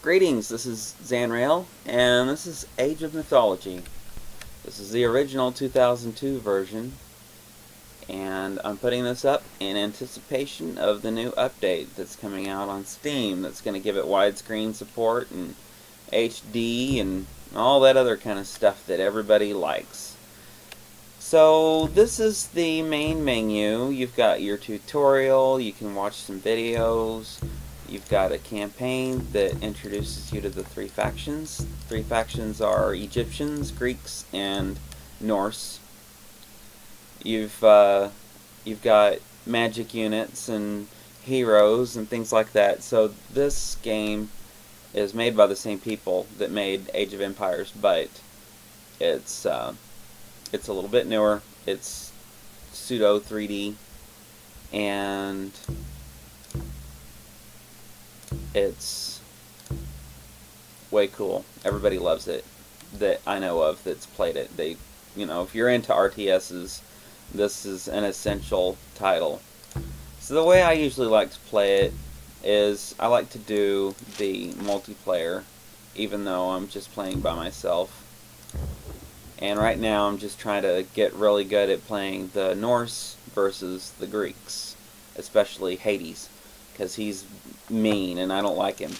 Greetings, this is Zanrail, and this is Age of Mythology. This is the original 2002 version, and I'm putting this up in anticipation of the new update that's coming out on Steam that's going to give it widescreen support and HD and all that other kind of stuff that everybody likes. So this is the main menu. You've got your tutorial, you can watch some videos. You've got a campaign that introduces you to the three factions. Three factions are Egyptians, Greeks, and Norse. You've got magic units and heroes and things like that. So this game is made by the same people that made Age of Empires, but it's a little bit newer. It's pseudo 3D, and it's way cool. Everybody loves it that I know of that's played it. If you're into RTSs, this is an essential title. So the way I usually like to play it is I like to do the multiplayer, even though I'm just playing by myself. And right now I'm just trying to get really good at playing the Norse versus the Greeks, especially Hades, because he's mean and I don't like him.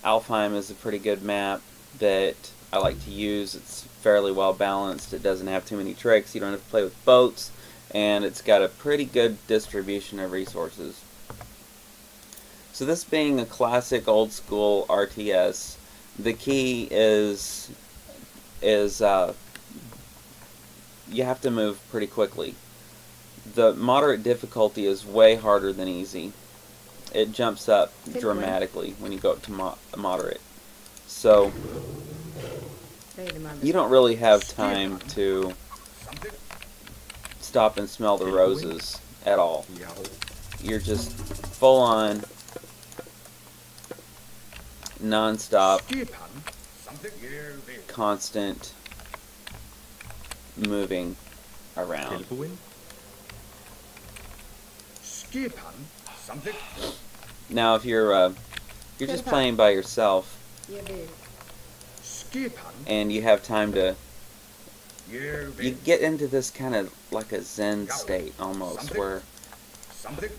Alfheim is a pretty good map that I like to use. It's fairly well balanced. It doesn't have too many tricks. You don't have to play with boats, and it's got a pretty good distribution of resources. So this being a classic old school RTS, the key is you have to move pretty quickly. The moderate difficulty is way harder than easy. It jumps up dramatically when you go up to moderate. So you don't really have time to stop and smell the roses at all. You're just full on, non-stop, constant moving around. Now, if you're just playing by yourself, and you have time to, you get into this kind of like a Zen state almost, where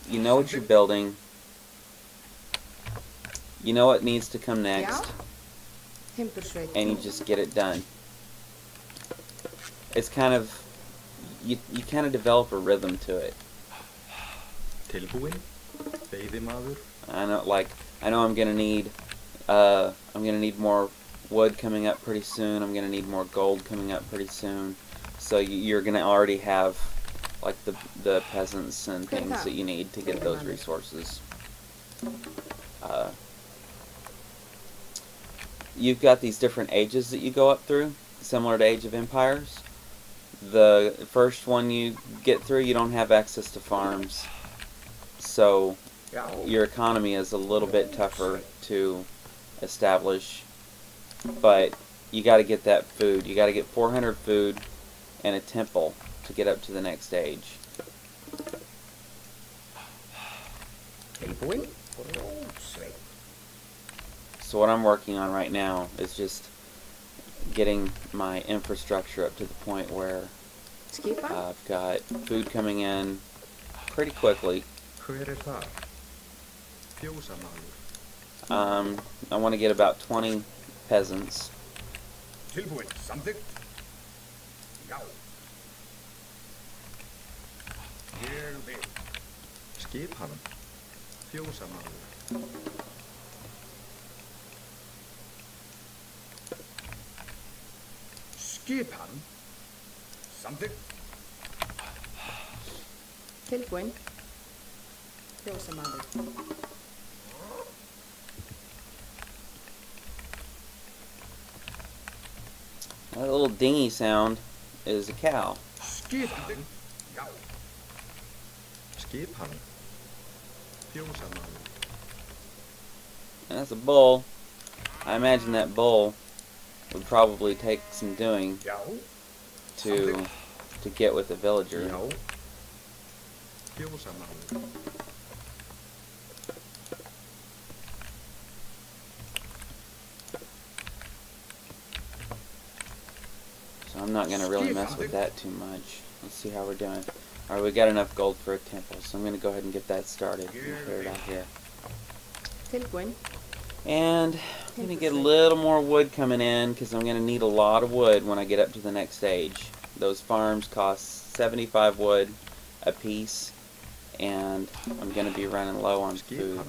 you know what you're building, you know what needs to come next, and you just get it done. It's kind of, you kind of develop a rhythm to it. I know I'm gonna need more wood coming up pretty soon. I'm gonna need more gold coming up pretty soon. So you're gonna already have like the peasants and things that you need to get those resources. You've got these different ages that you go up through, similar to Age of Empires. The first one you get through, you don't have access to farms. So your economy is a little bit tougher to establish, but you got to get that food. You got to get 400 food and a temple to get up to the next stage. So what I'm working on right now is just getting my infrastructure up to the point where I've got food coming in pretty quickly. I want to get about 20 peasants. Tilbúin. Fjósamaður. That little dingy sound is a cow. Skipan. And that's a bull. I imagine that bull would probably take some doing to get with the villager. not going to really mess with that too much. Let's see how we're doing. Alright, we got enough gold for a temple, so I'm going to go ahead and get that started. Clear it out here. And I'm going to get a little more wood coming in, because I'm going to need a lot of wood when I get up to the next stage. Those farms cost 75 wood a piece, and I'm going to be running low on food.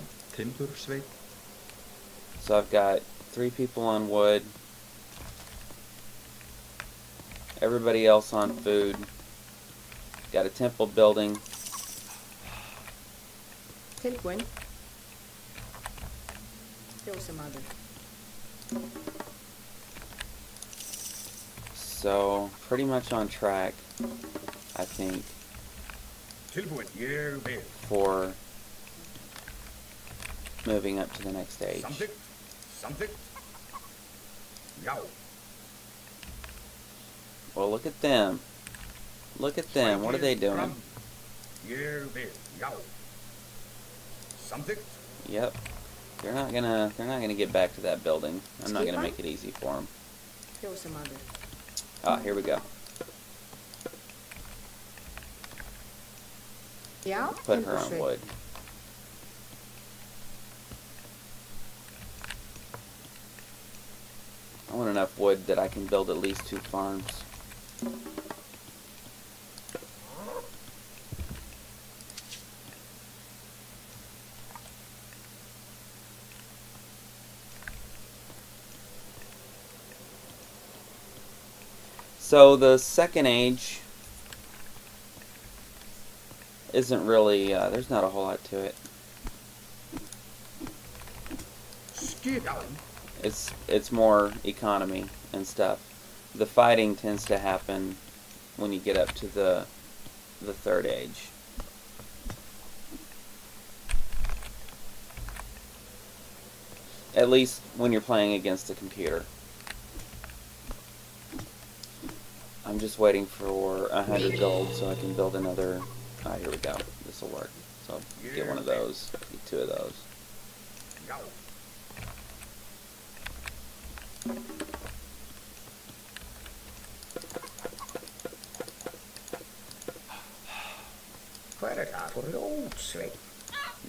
So I've got 3 people on wood, everybody else on food, got a temple building. So pretty much on track, I think, for moving up to the next stage. Well, look at them. Look at them. What are they doing? Yep. They're not gonna get back to that building. I'm not gonna make it easy for them. Ah, here we go. Put her on wood. I want enough wood that I can build at least 2 farms. So the second age isn't really, there's not a whole lot to it. It's more economy and stuff. The fighting tends to happen when you get up to the third age. At least when you're playing against a computer. I'm just waiting for 100 gold so I can build another. Ah, here we go. This will work. So I'll get one of those. Get 2 of those.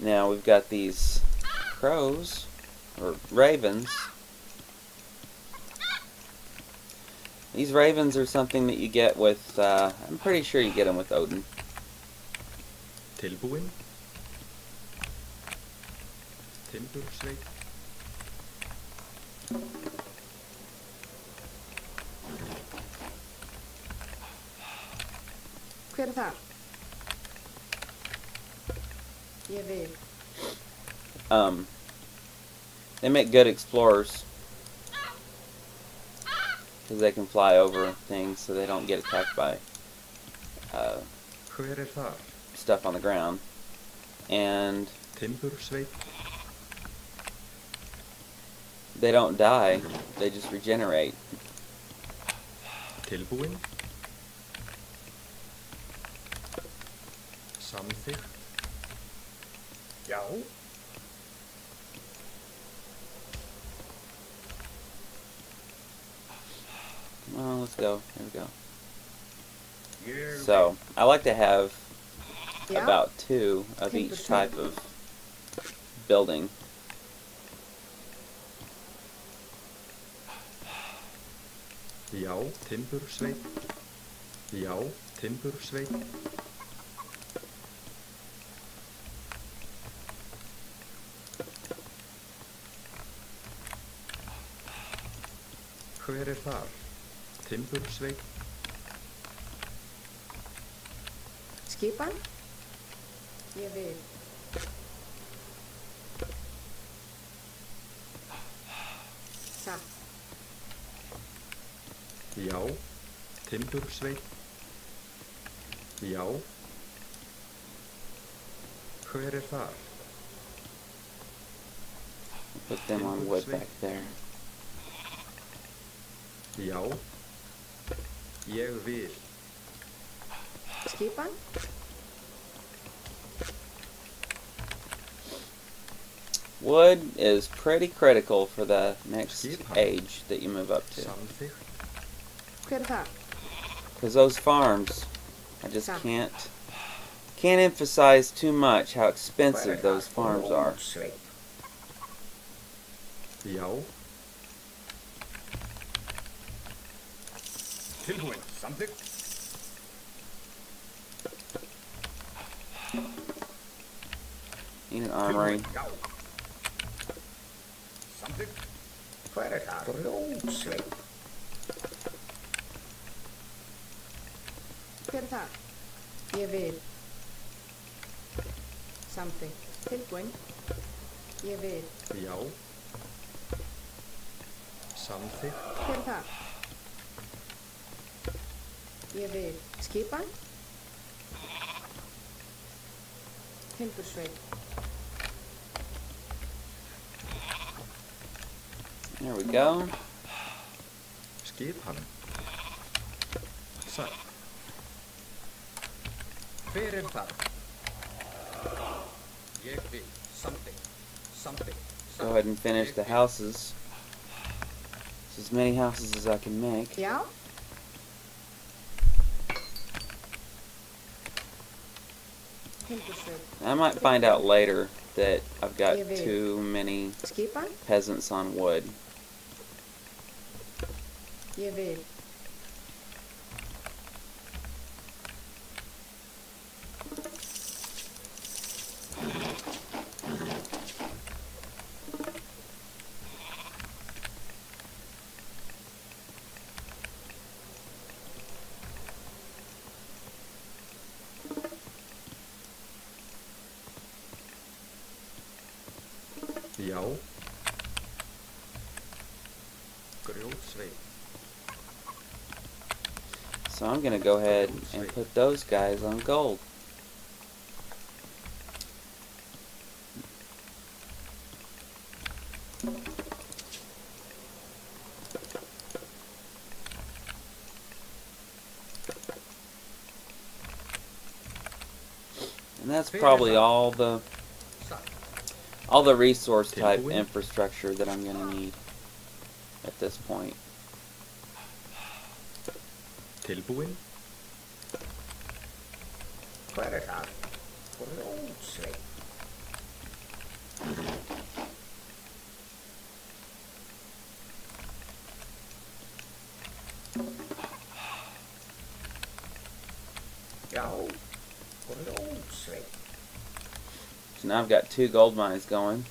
Now we've got these crows, or ravens. These ravens are something that you get with, I'm pretty sure you get them with Odin. They make good explorers, because they can fly over things so they don't get attacked by stuff on the ground. And they don't die, they just regenerate. Well, let's go. Here we go. So, I like to have about 2 of each type of building. Skipan? Ég vil. Satt. Já, timbursveit. Já. Hver þar? Put them on wood back there. Já. Ég vil. Skipan? Wood is pretty critical for the next age that you move up to. Hver þar? Because those farms, I just can't emphasize too much how expensive those farms are. Já. Tilbúin. Samþykkt. Need an armory. Já. Samþykkt. Hver það? Ljósveit. Hver það? Ég vil. Something. Tilbúin. Ég vil. Já. Samþykkt. Hver það? Ég vil. Skipan? Timbursveit. There we go. Skipan. Sætt. Hver það? Ég vil. Something. Go ahead and finish the houses. As many houses as I can make. Já. Timbursveit. I might find out later that I've got too many Skipan? peasants on wood. Ég vil. Já. Grjótsveit. So I'm going to go ahead and put those guys on gold. And that's probably all the resource type infrastructure that I'm going to need at this point. Tilbúin. Hver það? Grjótsveit. Já, grjótsveit. So now I've got 2 gold mines going.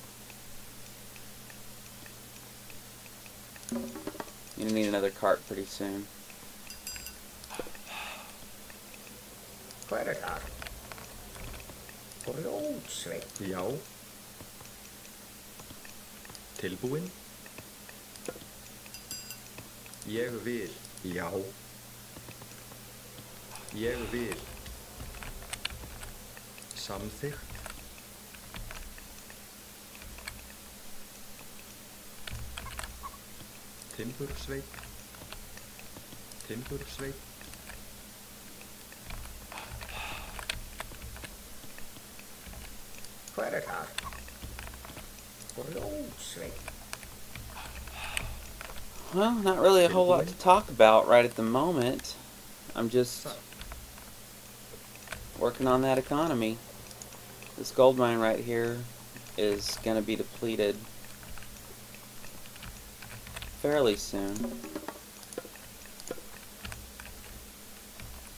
You're going to need another cart pretty soon. Hver það? Grjótsveit. Já. Tilbúin. Ég vil. Já. Ég vil. Samþykkt. Timbursveit. Timbursveit. Hver það? Grjótsveit. Well, not really a whole lot to talk about right at the moment. I'm just working on that economy. This gold mine right here is going to be depleted fairly soon.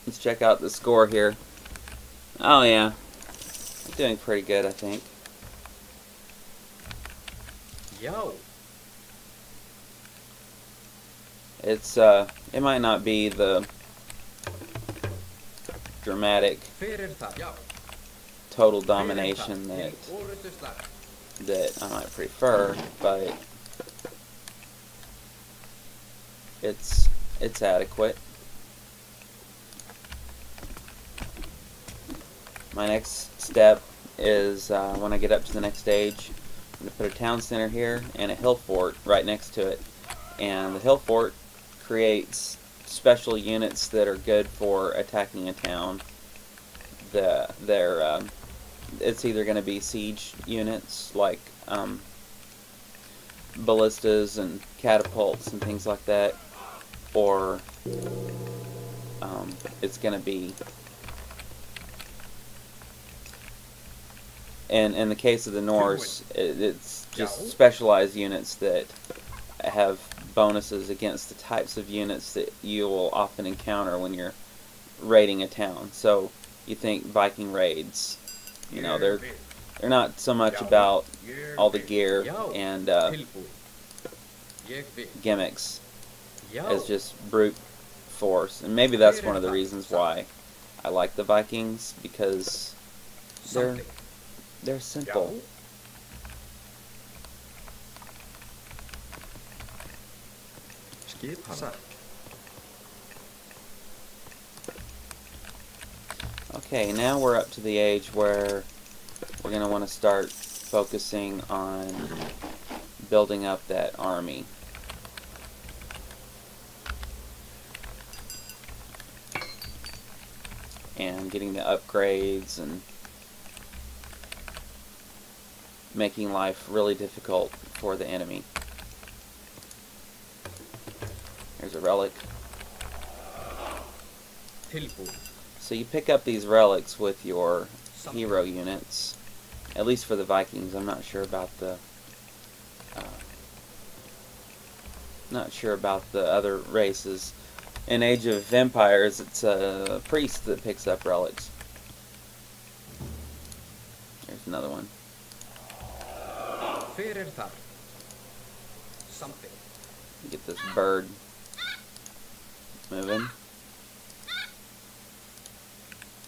Let's check out the score here. Oh yeah, I'm doing pretty good, I think. Já. It's it might not be the dramatic Hver það? Já. total domination that I might prefer, but it's adequate. My next step is when I get up to the next stage, I'm going to put a town center here and a hill fort right next to it. And the hill fort creates special units that are good for attacking a town. It's either going to be siege units like ballistas and catapults and things like that, or it's going to be. And in the case of the Norse, it's just specialized units that have bonuses against the types of units that you will often encounter when you're raiding a town. So you think Viking raids, you know, they're not so much about all the gear and gimmicks as just brute force. And maybe that's one of the reasons why I like the Vikings, because they're simple. Okay, now we're up to the age where we're going to want to start focusing on building up that army. And getting the upgrades and making life really difficult for the enemy. There's a relic. So you pick up these relics with your hero units, at least for the Vikings. I'm not sure about the other races. In Age of Empires, it's a priest that picks up relics. There's another one. Get this bird moving.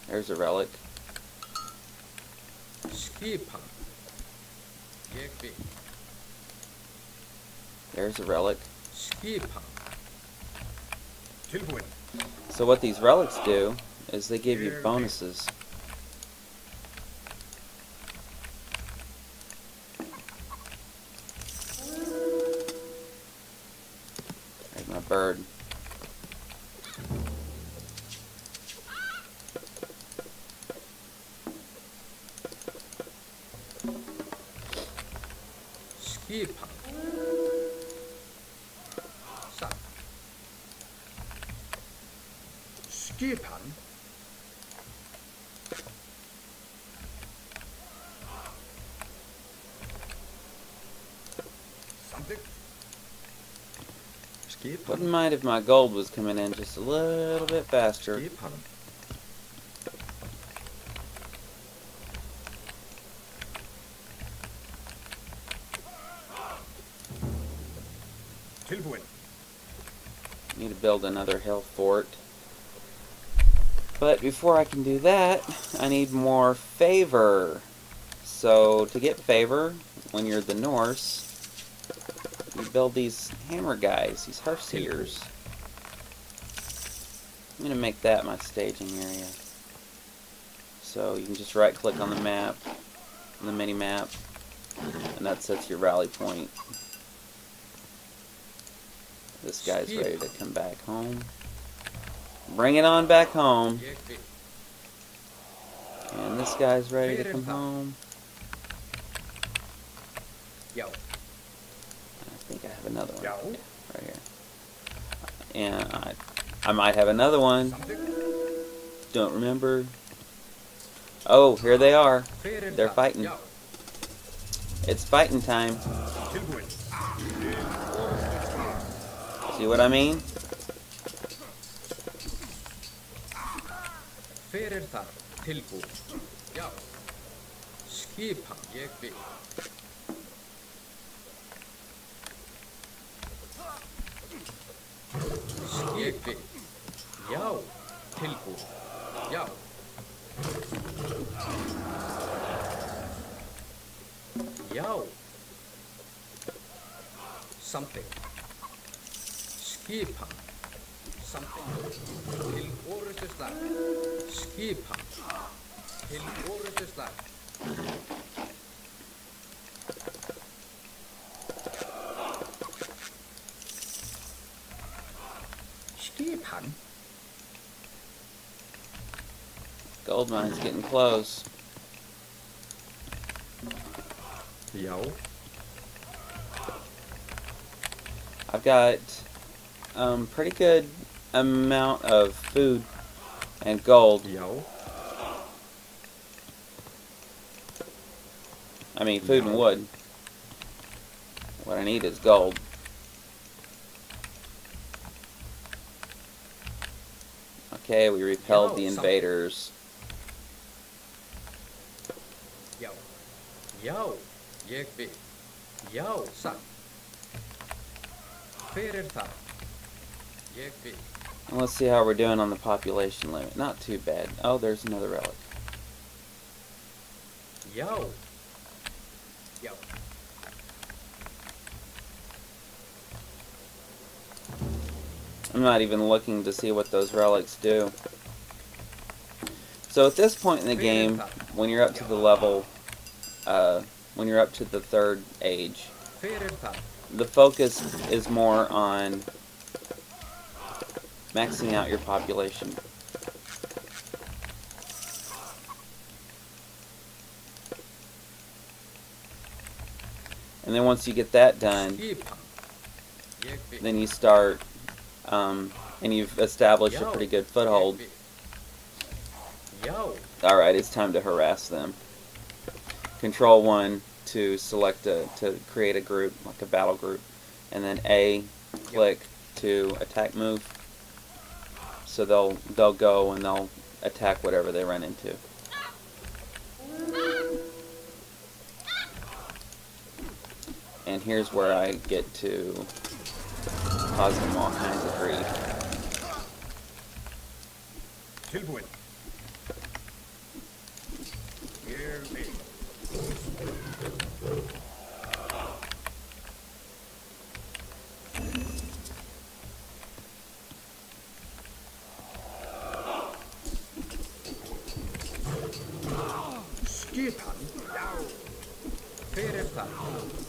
There's a relic. There's a relic. So what these relics do is they give you bonuses. There's my bird. Wouldn't mind if my gold was coming in just a little bit faster. Need to build another hill fort. But before I can do that, I need more favor. So to get favor, when you're the Norse, you build these hammer guys, these hearthseers. I'm going to make that my staging area. So you can just right click on the map, on the mini map, and that sets your rally point. This guy's ready to come back home. Bring it on back home. And this guy's ready to come home. I think I have another one. Yeah, right here. And I might have another one. Don't remember. Oh, here they are. They're fighting. It's fighting time. See what I mean? Something. Skipan. Something. Til orðuslag. Skipan. Til orðuslag. Skipan. Gold mine's getting close. I've got pretty good amount of food And gold. Já. I mean, food and wood. What I need is gold. Okay, we repelled the invaders. Já. Já. Ég vil. Já, satt. Hver það? Ég vil. And let's see how we're doing on the population limit. Not too bad. Oh, there's another relic. Já. Já. I'm not even looking to see what those relics do. So at this point in the game, when you're up to the level, when you're up to the 3rd age, Hver það? the focus is more on maxing out your population. And then once you get that done, Skipan. Ég vil. then you start, and you've established a pretty good foothold. Ég vil. Já. Alright, it's time to harass them. Control 1 to select to create a group, like a battle group. And then A, click to attack move. So they'll go and they'll attack whatever they run into. And here's where I get to cause them all kinds of grief. Tilbúin. Ég vil. Skipan. Já. Hver það?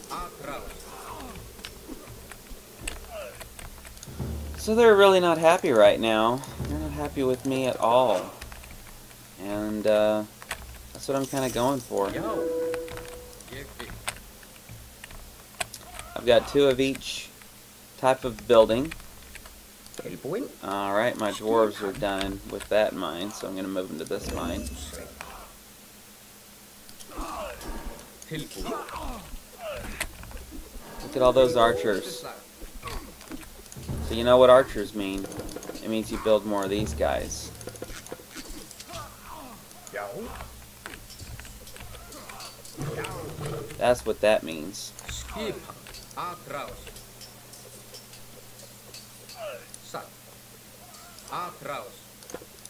Aðráð. So they're really not happy right now. They're not happy with me at all. And that's what I'm kind of going for. Já. Ég vil. I've got 2 of each type of building. Tilbúin. Alright, my dwarves are done with that mine, so I'm going to move them to this mine. Tilbúin. Look at all those archers. So you know what archers mean. It means you build more of these guys. Já. Já. That's what that means. Skipan. Aðráð. Satt. Aðráð.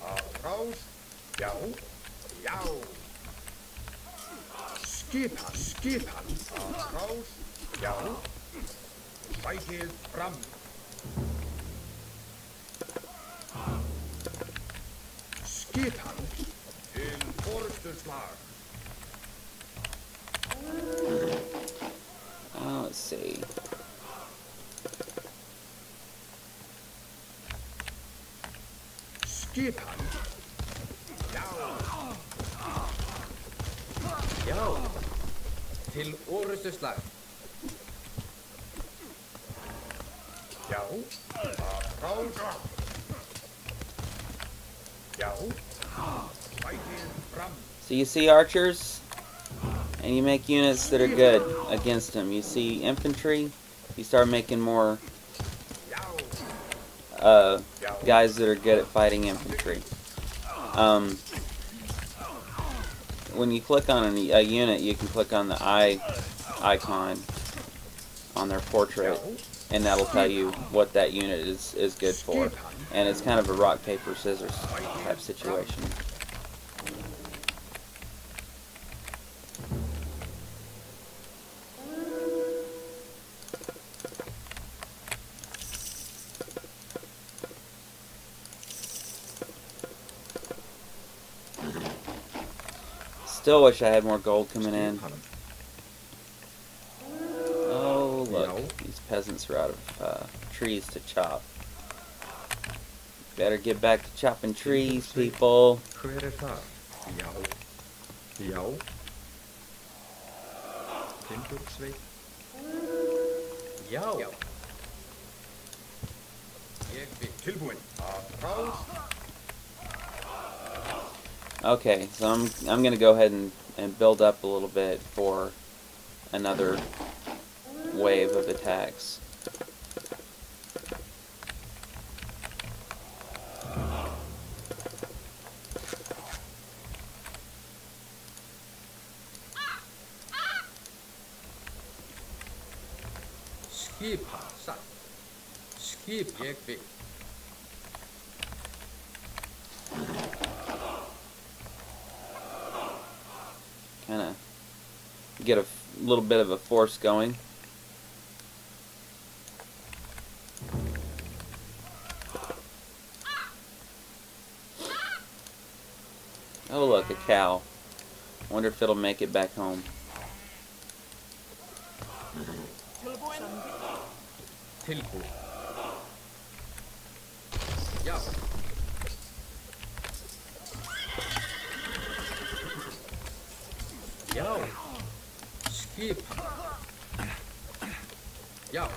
Aðráð. Já. Já. Skipan. Skipan. Aðráð. Já. Sækið fram. Skipan. Til forystuslag. Oh, let's see. Skipan. Já. Já. Til orustuslag. Já. Aðráð. Já. Sækið fram. So you see archers, and you make units that are good against them. You see infantry, you start making more guys that are good at fighting infantry. When you click on a unit, you can click on the eye icon on their portrait, and that'll tell you what that unit is good for. And it's kind of a rock, paper, scissors type situation. Still wish I had more gold coming in. Oh, look. These peasants are out of trees to chop. Better get back to chopping trees, people. Hver það? Já. Já. Timbursveit. Já. Já. Ég vil. Tilbúin. Aðráð. Okay, so I'm gonna go ahead and build up a little bit for another wave of attacks. Skipa satt. Skip ég vil. Kind of get a little bit of a force going. Oh look, a cow. Wonder if it'll make it back home. Tilbúin. Já. Já. Skipa. Já.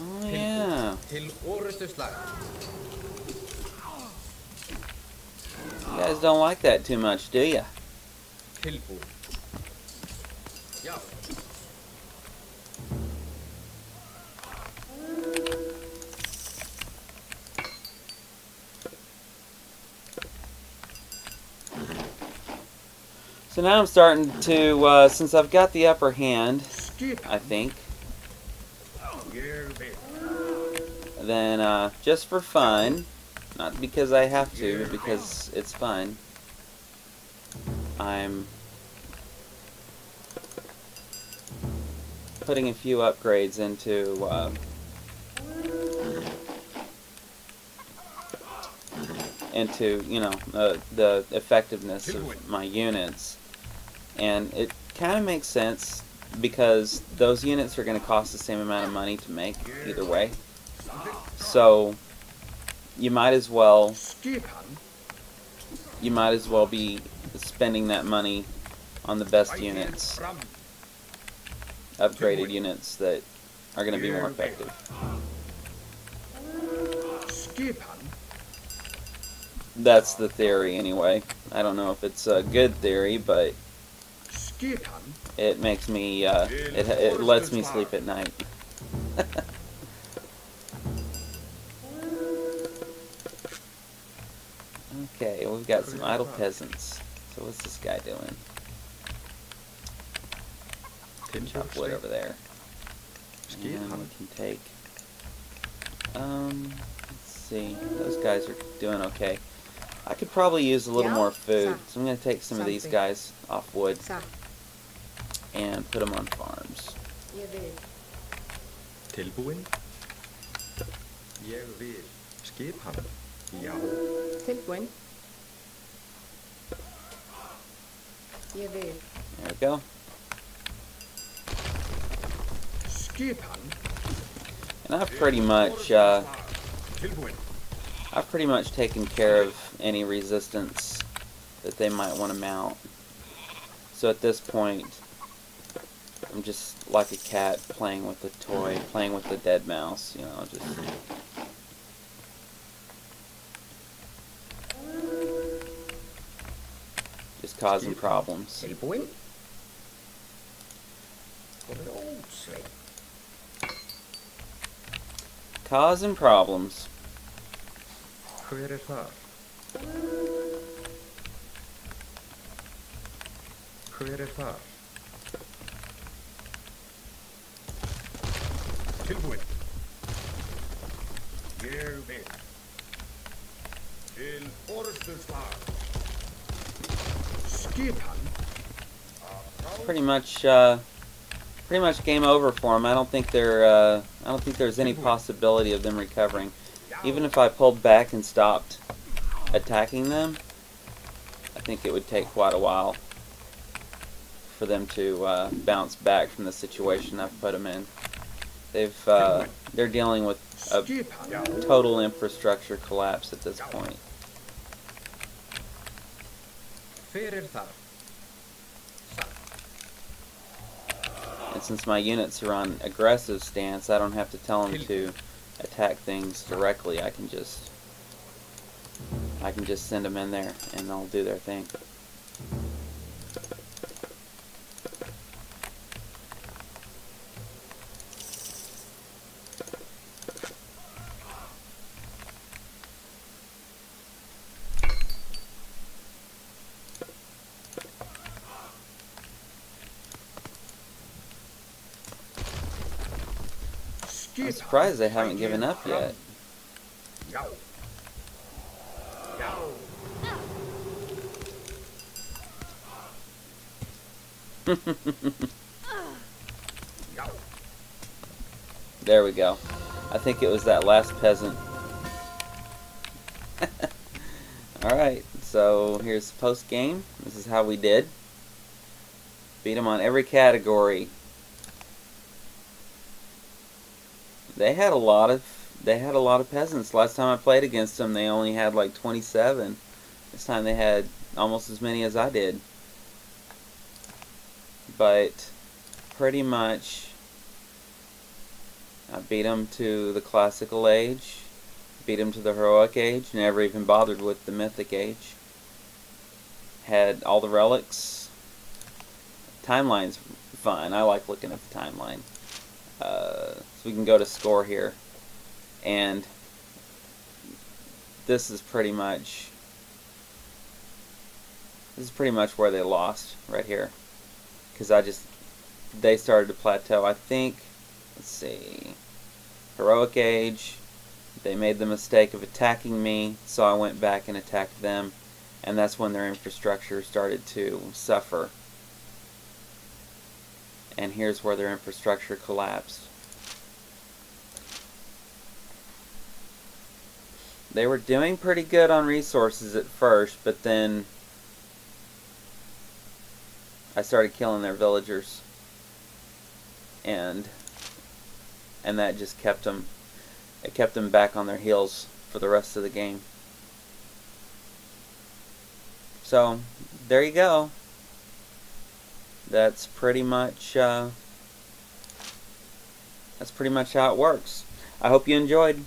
Oh yeah. Til orustuslag. You guys don't like that too much, do ya? Tilbúin. Já. So now I'm starting to, since I've got the upper hand, Skipa. I think, Ég vil. then just for fun, not because I have to, but because it's fun, I'm putting a few upgrades into you know, the effectiveness of my units, and it kind of makes sense because those units are going to cost the same amount of money to make either way. So you might as well be spending that money on the best units, upgraded units that are going to be more effective. That's the theory anyway. I don't know if it's a good theory, but it makes me it lets me sleep at night. Okay, we've got some idle peasants. So what's this guy doing? Chop wood over there. And we can take let's see. Those guys are doing okay. I could probably use a little more food, so I'm going to take some of these guys off wood and put them on farms. Ég vil. Tilbúin? Ég vil. Skipan? Já. Tilbúin. Ég vil. There we go. Skipan. And I've pretty much taken care of any resistance that they might want to mount. So at this point, I'm just like a cat playing with a toy, playing with a dead mouse, you know, just causing problems. Tilbúin. Rótsveig. Causing problems. Hver þar? Hver þar? Tilbúin. Ég vil. Til orustuslag. Skipan. Pretty much game over for them. I don't think there's any possibility of them recovering. Even if I pulled back and stopped attacking them, I think it would take quite a while. for them to bounce back from the situation I've put them in. They're dealing with a Skipan. total infrastructure collapse at this point. Fyrir þar. And since my units are on aggressive stance, I don't have to tell them to attack things directly. I can just send them in there and they'll do their thing. I'm surprised they haven't given up yet. Yow. Yow. Yow. There we go. I think it was that last peasant. Alright, so here's post game. This is how we did. Beat them on every category. They had a lot of peasants. Last time I played against them, they only had like 27. This time they had almost as many as I did. But pretty much I beat them to the classical age, beat them to the heroic age, never even bothered with the mythic age. Had all the relics. Timeline's fun. I like looking at the timeline. So we can go to score here, and this is pretty much where they lost right here, because they started to plateau. I think, let's see, heroic age, they made the mistake of attacking me, so I went back and attacked them, and that's when their infrastructure started to suffer. And here's where their infrastructure collapsed. They were doing pretty good on resources at first, but then I started killing their villagers, and that just kept them back on their heels for the rest of the game. So there you go. That's pretty much how it works. I hope you enjoyed.